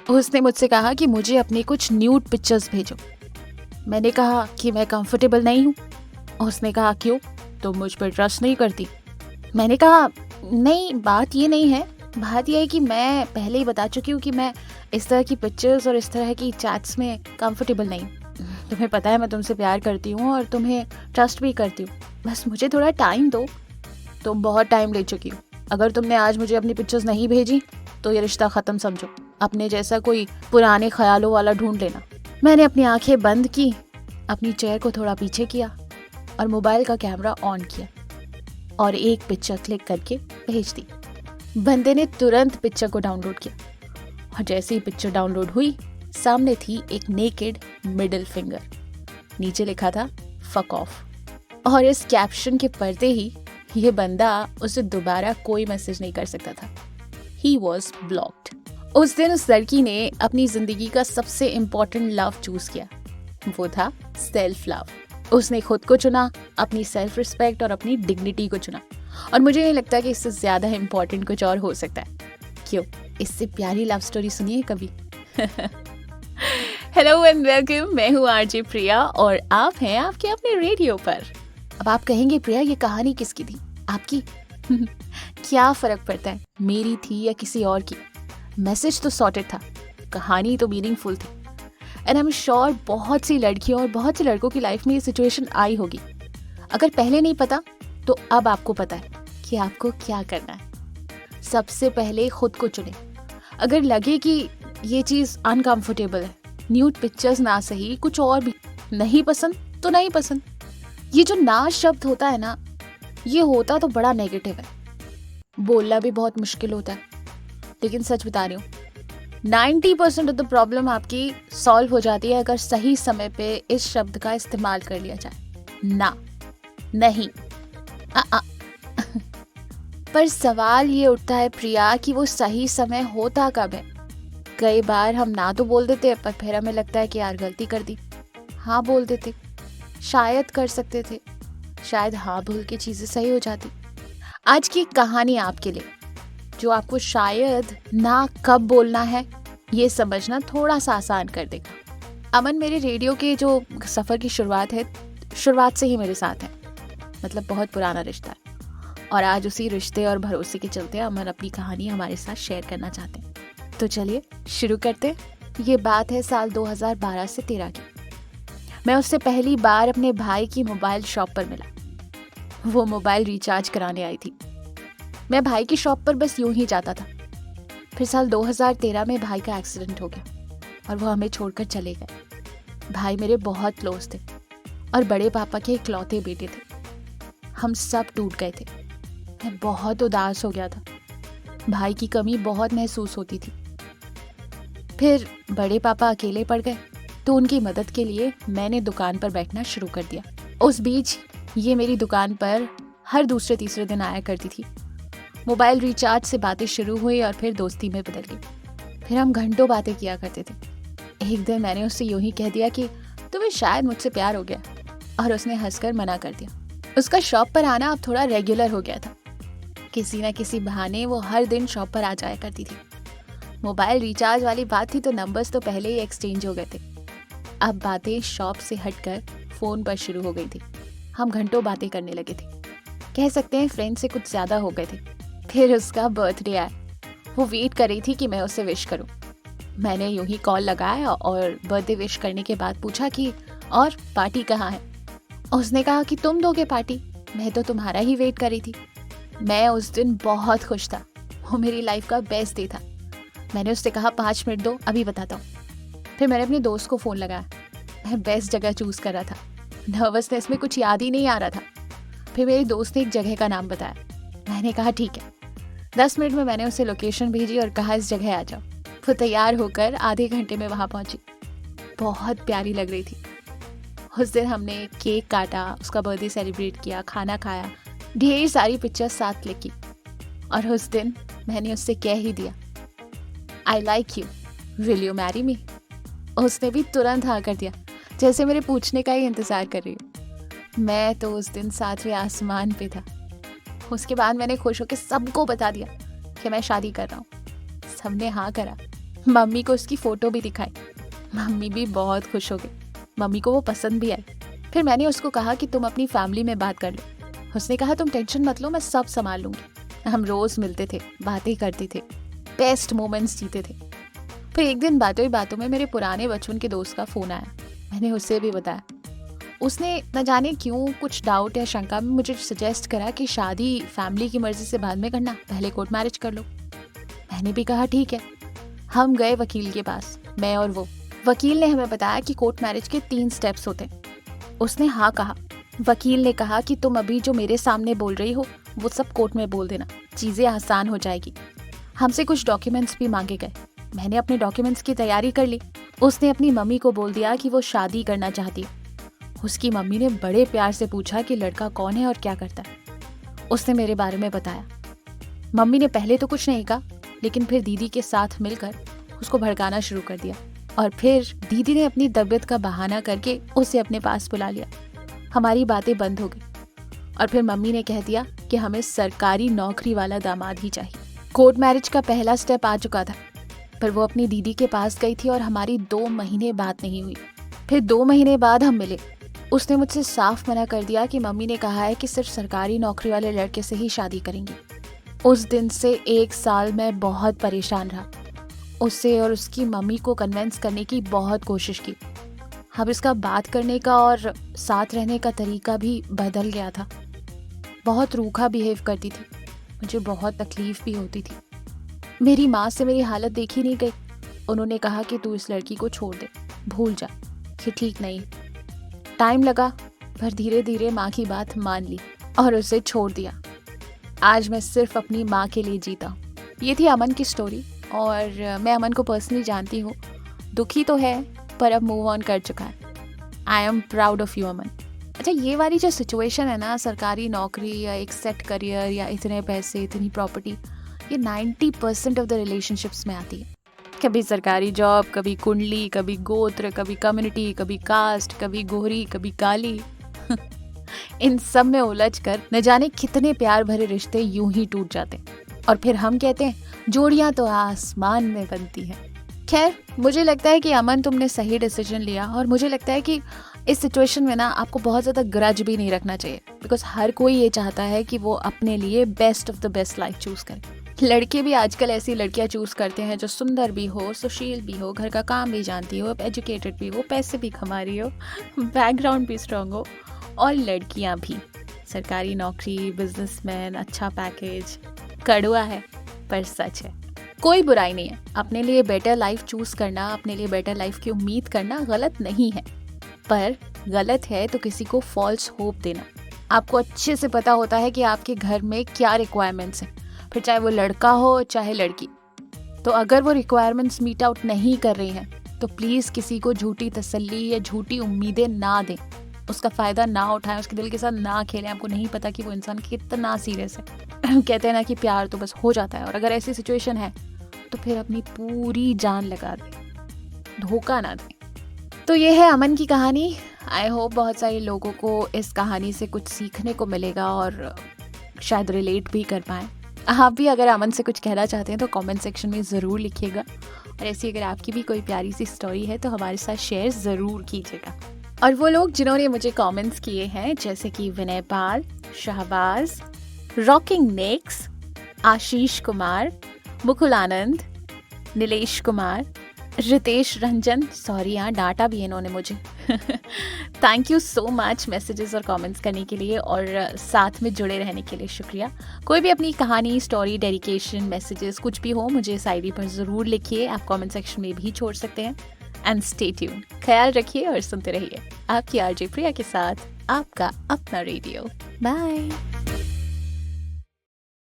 उसने मुझसे कहा कि मुझे अपनी कुछ न्यूड पिक्चर्स भेजो। मैंने कहा कि मैं कंफर्टेबल नहीं हूँ। उसने कहा क्यों, तुम मुझ पर ट्रस्ट नहीं करती? मैंने कहा नहीं, बात ये नहीं है, बात ये है कि मैं पहले ही बता चुकी हूँ कि मैं इस तरह की पिक्चर्स और इस तरह की चैट्स में कंफर्टेबल नहीं हूँ। तुम्हें पता है मैं तुमसे प्यार करती हूँ और तुम्हें ट्रस्ट भी करती हूँ, बस मुझे थोड़ा टाइम दो। तुम बहुत टाइम ले चुकी हो, अगर तुमने आज मुझे अपनी पिक्चर्स नहीं भेजी तो ये रिश्ता ख़त्म समझो, अपने जैसा कोई पुराने ख्यालों वाला ढूंढ लेना। मैंने अपनी आंखें बंद की, अपनी चेयर को थोड़ा पीछे किया और मोबाइल का कैमरा ऑन किया और एक पिक्चर क्लिक करके भेज दी। बंदे ने तुरंत पिक्चर को डाउनलोड किया और जैसे ही पिक्चर डाउनलोड हुई, सामने थी एक नेकेड मिडिल फिंगर, नीचे लिखा था फक ऑफ। और इस कैप्शन के पढ़ते ही ये बंदा उसे दोबारा कोई मैसेज नहीं कर सकता था। He was blocked. उस दिन उस लड़की ने अपनी जिंदगी का सबसे इम्पोर्टेंट लव चूज किया, वो था सेल्फ लव। उसने खुद को चुना, अपनी सेल्फ रिस्पेक्ट और अपनी डिग्निटी को चुना। और मुझे नहीं लगता कि इससे ज्यादा इम्पोर्टेंट कुछ और हो सकता है। क्यों, इससे प्यारी लव स्टोरी सुनिए कभी। हेलो एंड वेलकम, मैं हूँ आरजे प्रिया और आप हैं आपके अपने रेडियो पर। अब आप कहेंगे प्रिया ये कहानी किसकी थी, आपकी? क्या फर्क पड़ता है, मेरी थी या किसी और की? मैसेज तो सॉर्टेड था, कहानी तो मीनिंगफुल थी। एंड आई एम श्योर बहुत सी लड़कियों और बहुत से लड़कों की लाइफ में ये सिचुएशन आई होगी। अगर पहले नहीं पता तो अब आपको पता है कि आपको क्या करना है। सबसे पहले खुद को चुने। अगर लगे कि ये चीज़ अनकंफर्टेबल है, न्यूड पिक्चर्स ना सही कुछ और भी नहीं पसंद तो नहीं पसंद। ये जो ना शब्द होता है ना, ये होता तो बड़ा नेगेटिव है, बोलना भी बहुत मुश्किल होता है। लेकिन सच बता रही हूँ, 90% ऑफ द प्रॉब्लम आपकी सॉल्व हो जाती है अगर सही समय पे इस शब्द का इस्तेमाल कर लिया जाए। ना, नहीं, आ। पर सवाल ये उठता है प्रिया कि वो सही समय होता कब है? कई बार हम ना तो बोल देते हैं, पर फिर हमें लगता है कि यार गलती कर दी। हाँ बोल देते, शायद कर सकते थे, शायद हाँ बोल के चीजें सही हो जाती। आज की कहानी आपके लिए, जो आपको शायद ना कब बोलना है ये समझना थोड़ा सा आसान कर देगा। अमन मेरे रेडियो के जो सफर की शुरुआत है, शुरुआत से ही मेरे साथ है, मतलब बहुत पुराना रिश्ता है। और आज उसी रिश्ते और भरोसे के चलते अमन अपनी कहानी हमारे साथ शेयर करना चाहते हैं। तो चलिए शुरू करते हैं। ये बात है साल 2012 से 13 की। मैं उससे पहली बार अपने भाई की मोबाइल शॉप पर मिला। वो मोबाइल रिचार्ज कराने आई थी। मैं भाई की शॉप पर बस यूं ही जाता था। फिर साल 2013 में भाई का एक्सीडेंट हो गया और वो हमें छोड़कर चले गए। भाई मेरे बहुत क्लोज थे और बड़े पापा के इकलौते बेटे थे। हम सब टूट गए थे। मैं बहुत उदास हो गया था, भाई की कमी बहुत महसूस होती थी। फिर बड़े पापा अकेले पड़ गए तो उनकी मदद के लिए मैंने दुकान पर बैठना शुरू कर दिया। उस बीच ये मेरी दुकान पर हर दूसरे तीसरे दिन आया करती थी। मोबाइल रिचार्ज से बातें शुरू हुई और फिर दोस्ती में बदल गई। फिर हम घंटों बातें किया करते थे। एक दिन मैंने उससे यूं ही कह दिया कि तुम्हें शायद मुझसे प्यार हो गया, और उसने हंसकर मना कर दिया। उसका शॉप पर आना अब थोड़ा रेगुलर हो गया था। किसी न किसी बहाने वो हर दिन शॉप पर आ जाया करती थी। मोबाइल रिचार्ज वाली बात थी तो नंबर्स तो पहले ही एक्सचेंज हो गए थे। अब बातें शॉप से हटकर फोन पर शुरू हो गई थी। हम घंटों बातें करने लगे थे, कह सकते हैं फ्रेंड से कुछ ज्यादा हो गए थे। फिर उसका बर्थडे आया। वो वेट कर रही थी कि मैं उससे विश करूं। मैंने यूं ही कॉल लगाया और बर्थडे विश करने के बाद पूछा कि और पार्टी कहाँ है? उसने कहा कि तुम दोगे पार्टी, मैं तो तुम्हारा ही वेट कर रही थी। मैं उस दिन बहुत खुश था, वो मेरी लाइफ का बेस्ट डे था। मैंने उससे कहा 5 मिनट दो, अभी बताता हूँ। फिर मैंने अपने दोस्त को फ़ोन लगाया। मैं बेस्ट जगह चूज़ कर रहा था, नर्वसनेस में कुछ याद ही नहीं आ रहा था। फिर मेरे दोस्त ने एक जगह का नाम बताया। मैंने कहा ठीक है। 10 मिनट में मैंने उसे लोकेशन भेजी और कहा इस जगह आ जाओ। वो तैयार होकर आधे घंटे में वहाँ पहुँची। बहुत प्यारी लग रही थी। उस दिन हमने केक काटा, उसका बर्थडे सेलिब्रेट किया, खाना खाया, ढेर सारी पिक्चर्स साथ क्लिक की। और उस दिन मैंने उससे कह ही दिया I like you, will you marry me? उसने भी तुरंत हाँ कर दिया, जैसे मेरे पूछने का ही इंतजार कर रही हूँ। मैं तो उस दिन 7वें आसमान पे था। उसके बाद मैंने खुश होकर सबको बता दिया कि मैं शादी कर रहा हूँ। सबने हाँ करा। मम्मी को उसकी फ़ोटो भी दिखाई। मम्मी भी बहुत खुश हो गई, मम्मी को वो पसंद भी आई। फिर मैंने उसको कहा कि तुम अपनी फैमिली में बात कर लो। उसने कहा तुम टेंशन मत लो, मैं सब संभाल लूँगी। हम रोज़ मिलते थे, बातें करते थे, बेस्ट मोमेंट्स जीते थे। फिर एक दिन बातों ही बातों में मेरे पुराने बचपन के दोस्त का फ़ोन आया। मैंने उससे भी बताया। उसने न जाने क्यों कुछ डाउट या शंका में मुझे सजेस्ट करा कि शादी फैमिली की मर्जी से बाद में करना, पहले कोर्ट मैरिज कर लो। मैंने भी कहा ठीक है। हम गए वकील के पास, मैं और वो। वकील ने हमें बताया कि कोर्ट मैरिज के 3 स्टेप्स होते हैं। उसने हाँ कहा। वकील ने कहा कि तुम अभी जो मेरे सामने बोल रही हो वो सब कोर्ट में बोल देना, चीज़ें आसान हो जाएगी। हमसे कुछ डॉक्यूमेंट्स भी मांगे गए। मैंने अपने डॉक्यूमेंट्स की तैयारी कर ली। उसने अपनी मम्मी को बोल दिया कि वो शादी करना चाहती है। उसकी मम्मी ने बड़े प्यार से पूछा कि लड़का कौन है और क्या करता है। उसने मेरे बारे में बताया। मम्मी ने पहले तो कुछ नहीं कहा, लेकिन फिर दीदी के साथ मिलकर उसको भड़काना शुरू कर दिया और फिर दीदी ने अपनी तबीयत का बहाना करके उसे अपने पास बुला लिया। हमारी बातें बंद हो गई और फिर मम्मी ने कह दिया कि हमें सरकारी नौकरी वाला दामाद ही चाहिए। कोर्ट मैरिज का पहला स्टेप आ चुका था, पर वो अपनी दीदी के पास गई थी और हमारी 2 महीने बात नहीं हुई। फिर 2 महीने बाद हम मिले। उसने मुझसे साफ मना कर दिया कि मम्मी ने कहा है कि सिर्फ सरकारी नौकरी वाले लड़के से ही शादी करेंगी। उस दिन से 1 साल मैं बहुत परेशान रहा। उससे और उसकी मम्मी को कन्विंस करने की बहुत कोशिश की। अब इसका बात करने का और साथ रहने का तरीका भी बदल गया था। बहुत रूखा बिहेव करती थी, मुझे बहुत तकलीफ भी होती थी। मेरी माँ से मेरी हालत देखी नहीं गई। उन्होंने कहा कि तू इस लड़की को छोड़ दे, भूल जा, ये ठीक नहीं। टाइम लगा, पर धीरे धीरे माँ की बात मान ली और उसे छोड़ दिया। आज मैं सिर्फ अपनी माँ के लिए जीता हूँ। ये थी अमन की स्टोरी और मैं अमन को पर्सनली जानती हूँ। दुखी तो है पर अब मूव ऑन कर चुका है। I am proud of you Aman. अच्छा, ये वाली जो सिचुएशन है ना, सरकारी नौकरी या एक सेट करियर या इतने पैसे, इतनी प्रॉपर्टी, ये 90% ऑफ द रिलेशनशिप्स में आती है। कभी सरकारी जॉब, कभी कुंडली, कभी गोत्र, कभी कम्युनिटी, कभी कास्ट, कभी गोरी, कभी काली। इन सब में उलझ कर न जाने कितने प्यार भरे रिश्ते यूं ही टूट जाते हैं और फिर हम कहते हैं जोड़ियां तो आसमान में बनती हैं। खैर, मुझे लगता है कि अमन तुमने सही डिसीजन लिया और मुझे लगता है कि इस सिचुएशन में ना आपको बहुत ज़्यादा ग्रज भी नहीं रखना चाहिए, बिकॉज हर कोई ये चाहता है कि वो अपने लिए best of the best life choose करे। लड़के भी आजकल ऐसी लड़कियां चूज़ करते हैं जो सुंदर भी हो, सुशील भी हो, घर का काम भी जानती हो, एजुकेटेड भी हो, पैसे भी कमा रही हो, बैकग्राउंड भी स्ट्रांग हो, और लड़कियां भी सरकारी नौकरी, बिजनेसमैन, अच्छा पैकेज। कड़वा है पर सच है। कोई बुराई नहीं है, अपने लिए बेटर लाइफ चूज़ करना, अपने लिए बेटर लाइफ की उम्मीद करना गलत नहीं है, पर गलत है तो किसी को फॉल्स होप देना। आपको अच्छे से पता होता है कि आपके घर में क्या रिक्वायरमेंट्स हैं, फिर चाहे वो लड़का हो चाहे लड़की। तो अगर वो रिक्वायरमेंट्स मीट आउट नहीं कर रही हैं तो प्लीज़ किसी को झूठी तसल्ली या झूठी उम्मीदें ना दें, उसका फ़ायदा ना उठाएं, उसके दिल के साथ ना खेलें। आपको नहीं पता कि वो इंसान कितना सीरियस है। कहते हैं ना कि प्यार तो बस हो जाता है, और अगर ऐसी सिचुएशन है तो फिर अपनी पूरी जान लगा दें, धोखा ना दें। तो ये है अमन की कहानी। आई होप बहुत सारे लोगों को इस कहानी से कुछ सीखने को मिलेगा और शायद रिलेट भी कर पाएँ। आप भी अगर अमन से कुछ कहना चाहते हैं तो कमेंट सेक्शन में ज़रूर लिखिएगा, और ऐसी अगर आपकी भी कोई प्यारी सी स्टोरी है तो हमारे साथ शेयर ज़रूर कीजिएगा। और वो लोग जिन्होंने मुझे कमेंट्स किए हैं, जैसे कि विनय पाल, शहबाज, रॉकिंग नेक्स, आशीष कुमार, मुकुल आनंद, नीलेश कुमार, रितेश रंजन, सॉरी यहाँ डांटा भी इन्होंने मुझे। Thank you so much messages और कमेंट्स करने के लिए और साथ में जुड़े रहने के लिए शुक्रिया। कोई भी अपनी कहानी, स्टोरी, डेडिकेशन, मैसेजेस कुछ भी हो मुझे इस आईडी पर ज़रूर लिखिए। आप कमेंट सेक्शन में भी छोड़ सकते हैं। एंड स्टे ट्यून, ख्याल रखिए और सुनते रहिए आपकी आरजे प्रिया के साथ आपका अपना रेडियो। बाय।